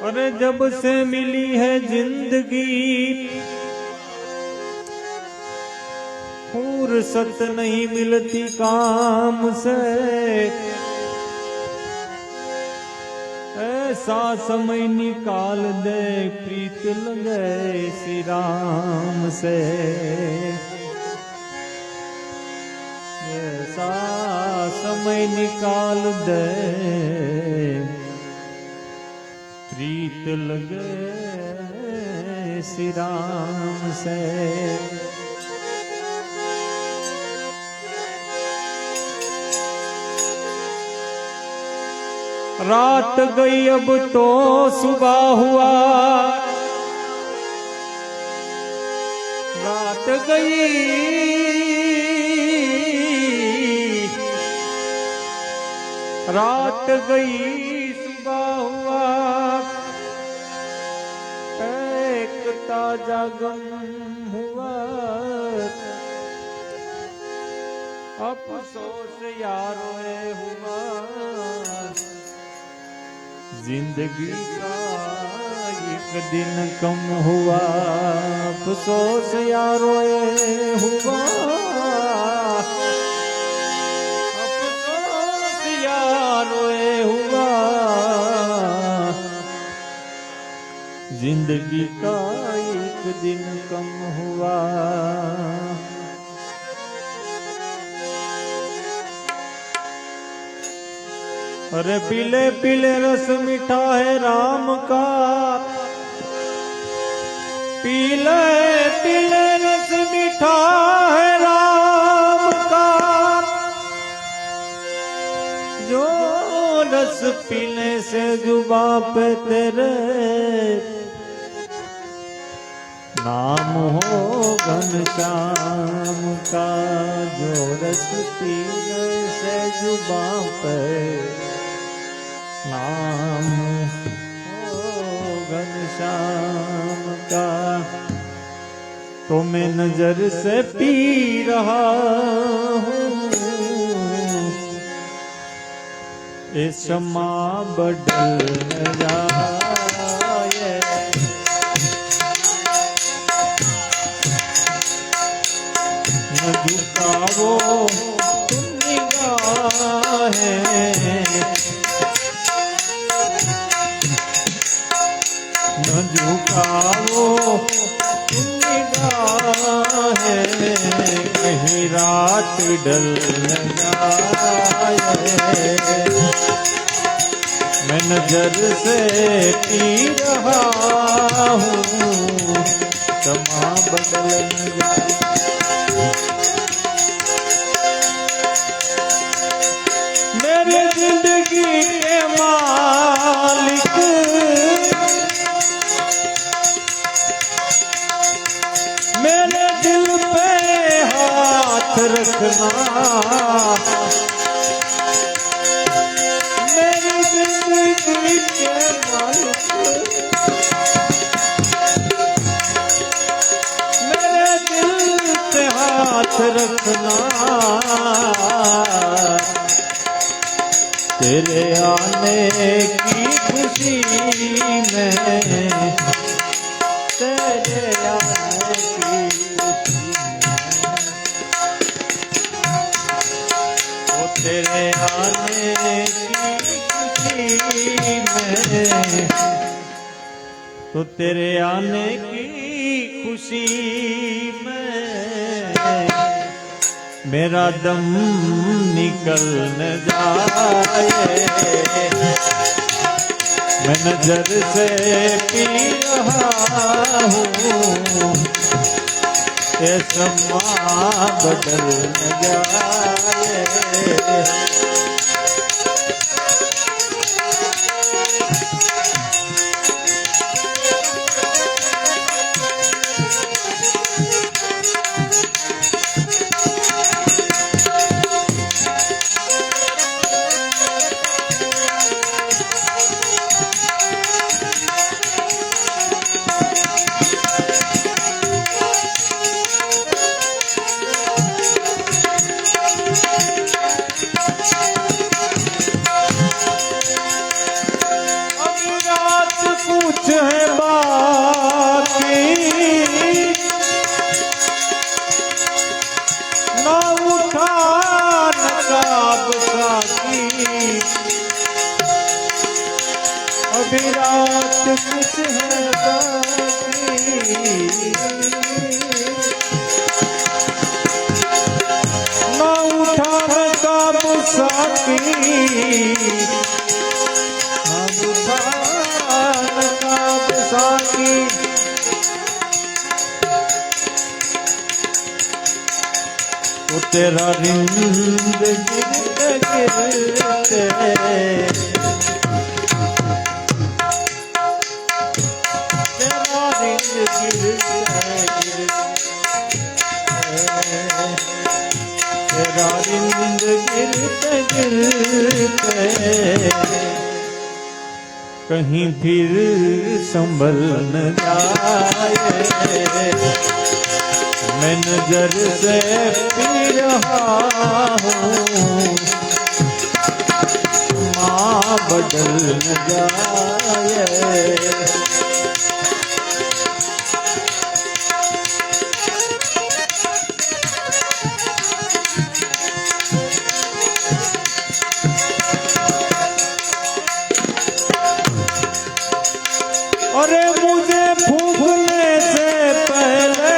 अरे जब से मिली है जिंदगी फुर्सत नहीं मिलती काम से, ऐसा समय निकाल दे प्रीत लगे श्री राम से। ऐसा समय निकाल दे प्रीत लगे श्री राम से। रात गई अब तो सुबह हुआ, रात गई रात गई सुबह हुआ, एक ताजा गम हुआ। अफसोस यारो हुआ, जिंदगी का एक दिन कम हुआ। अफसोस यारो हुआ, अफसोस यारो हुआ, जिंदगी का एक दिन कम हुआ। अरे पीले पीले रस मीठा है राम का, पीले पीले रस मीठा है राम का, जो रस पीने से जुबां पे तेरे नाम हो घनश्याम का, जो रस पीने से जुबां पे नाम हो घनश्याम का। तो मैं नजर से पी रहा हूँ, ये क्षमा बदल न जाए। न झुकावो तुम निगाहें, न झुकावो तुम निगाहें, कहीं रात ढल न जाए। मैं नजर से पी रहा हूँ, क्षमा बदल न जाए। मेरे जिंदगी के मालिक, मेरे दिल पे हाथ रखना, मेरी जिंदगी के मालिक, मेरे दिल पे हाथ रखना। तेरे आने की खुशी में, तेरे आने की खुशी में, ओ तेरे आने की खुशी में, तो तेरे आने की खुशी में मेरा दम निकल न जाए। मैं नजर से पी रहा हूँ, ये समा बदल न जाए। फिरात किस है बाकी, ना उठावे काब साकी, ना उठावे काब साकी। तो तेरा रिंद गिरते गिरते, तेरा रिंद गिरते गिरते, तेरा रिंद गिरते गिरते, कहीं फिर संभल न जाए। मैं नजर से पी रहा हूँ, माँ बदल न जाए। अरे मुझे फूकने से पहले,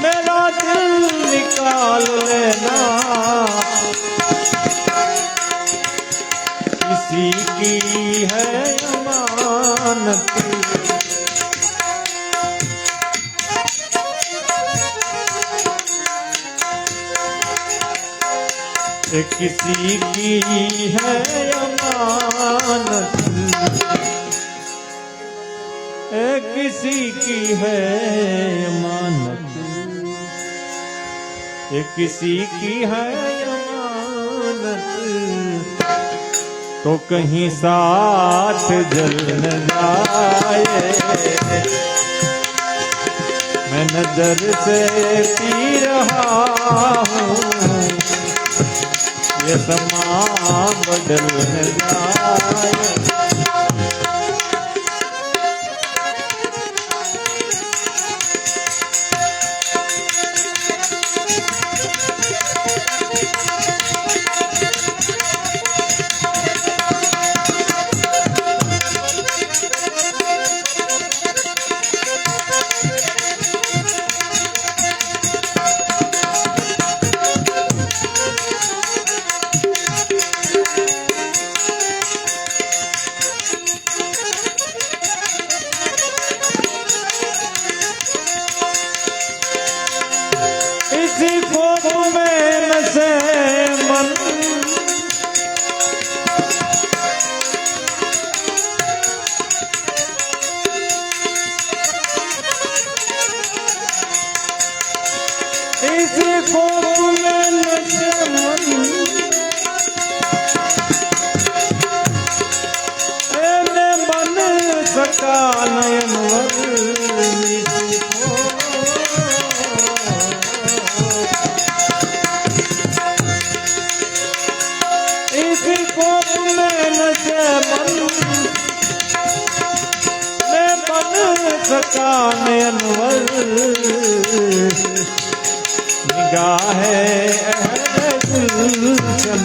मेरा दिल निकाल लेना। किसी की है अमानत, किसी की है अमानत, किसी की है अमानत, किसी की है अमानत। तो कहीं साथ जल न जाए। मैं नजर से पी रहा हूँ, ये समा बदल न जाए। इसी ख्वाब में नशे मन, इसी ख्वाब में नशे मन, मैंने बन सका नयनवर। इसी ख्वाब में नशे मन, मैं बन सका नयनवर। निगाहे अहले गुलशन,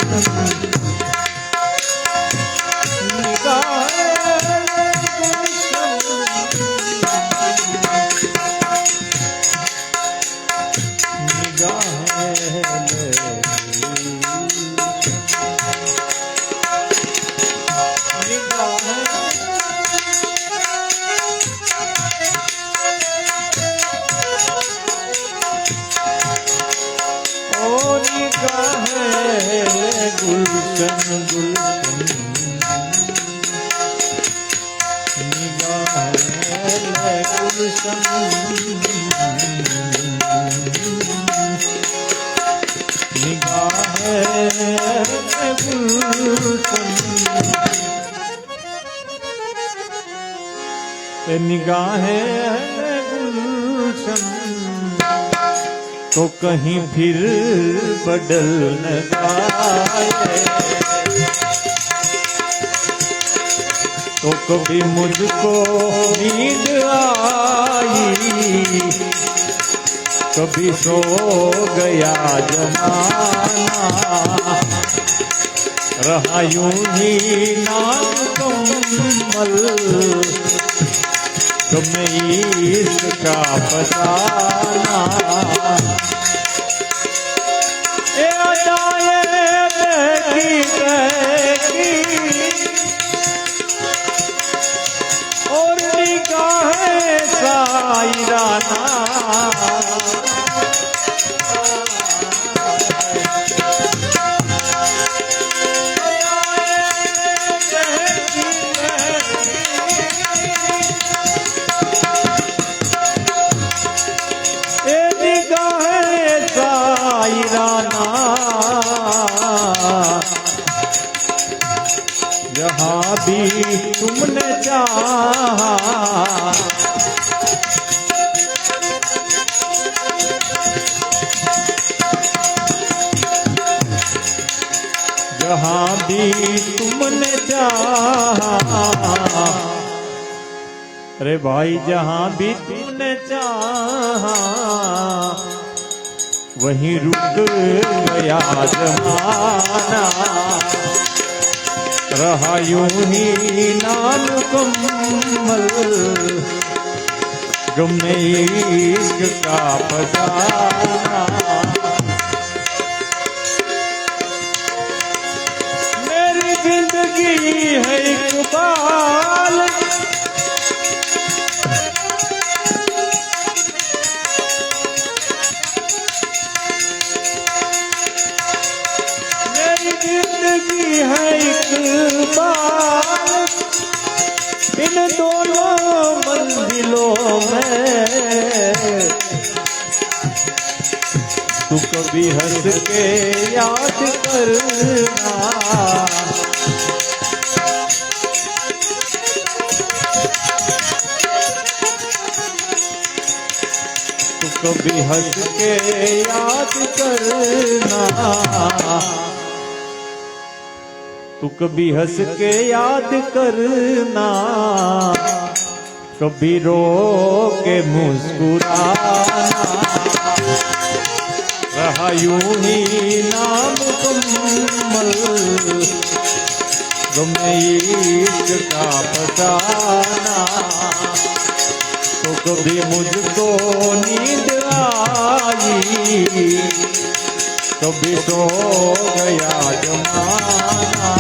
निगाहे अहले गुलशन, निगाहे अहले गुलशन गुलशन, निगाहे गुलशन, निगाहे गुलशन, निगाहे गुलशन। तो कहीं फिर बदल न जाए। तो कभी मुझको नींद आई, कभी सो गया जमाना, रहा यूं ही नामुकम्मल तुम्हें इसका फसाना। ए अदाए बहकी और निगाहे सायराना, जहाँ भी तुमने चाहा जहाँ भी तुमने चाहा, अरे भाई जहाँ भी तुमने चाहा वहीं रुक गया जमाना, रहा यूं ही नामुकम्मल गम इश्क का फसाना। मेरी जिंदगी है इकबाल, जिंदगी है इकबाल, इन दोनों मंजिलों में तू कभी हंस के याद करना, तू कभी हंस के याद करना, तू कभी हंस के याद करना, कभी रो के मुस्कुराना, रहा यूं ही नामुकम्मल गम इश्क का फसाना। तो कभी मुझको नींद आई, कभी सो गया जमाना,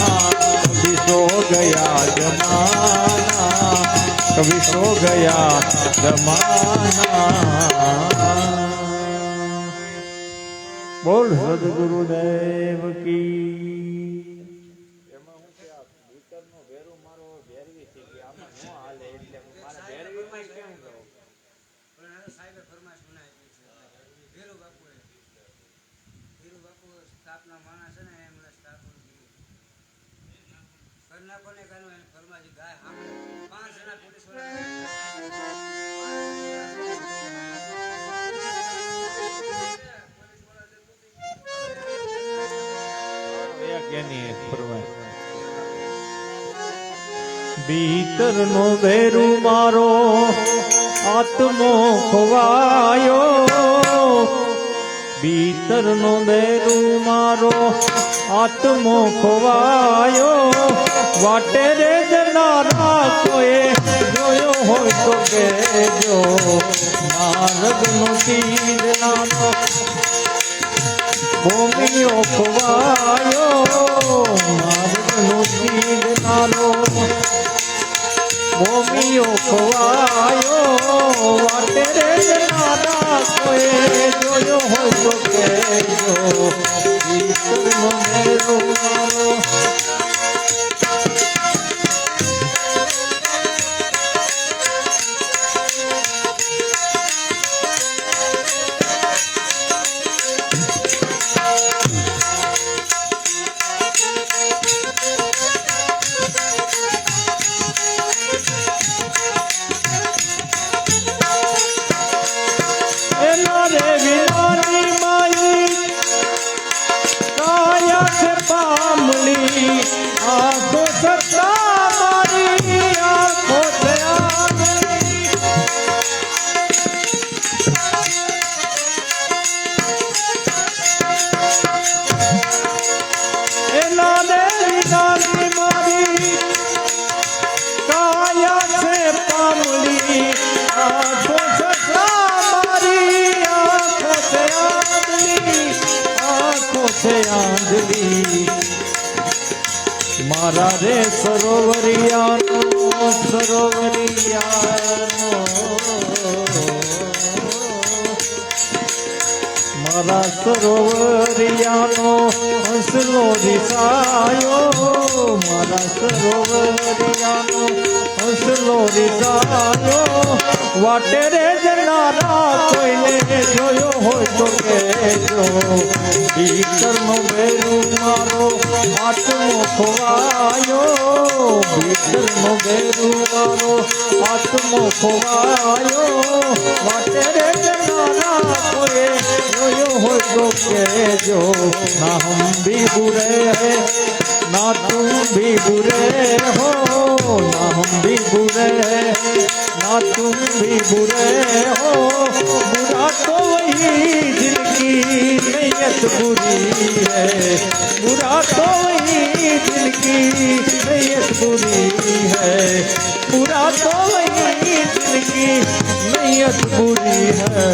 कभी सो गया जमाना, कभी सो गया जमाना। बोल सद्गुरुदेव की। भीतर नो भेरू मारो आत्मो खोवायो, भीतर नो भेरू मारो आत्मो खोवायो, वाटे रे जनारा कोए जोयो हो तो केजो, मार्ग नो तीर नानो भूमियो खोवायो, मार्ग नो तीर नानो भूमियो खोवायो, वाटे रे जनारा कोए जोयो हो तो केजो, भीतर नो भेरू मारो। रे वीरानी મારા રે સરોવરિયાનો સરોવરિયાનો મારા સરોવરિયાનો હંસલો રીસાયો મારા સરોવરિયાનો હંસલો રીસાયો વાટે રે જનારા કોઈને જોયો હોય તો કહેજો ભીતરનો બેરું મારો આત્મો ખોવાયો ભીતરનો બેરું મારો આત્મો ખોવાયો વાટે રે જનારા કોઈ જોયો હોય તો કહેજો ના હમ ભી બુરે હૈ ना तुम भी बुरे हो ना हम भी बुरे ना तुम भी बुरे हो बुरा तो वही जिनकी नीयत बुरी है बुरा तो वही जिनकी नीयत बुरी है बुरा तो वही जिनकी नीयत बुरी है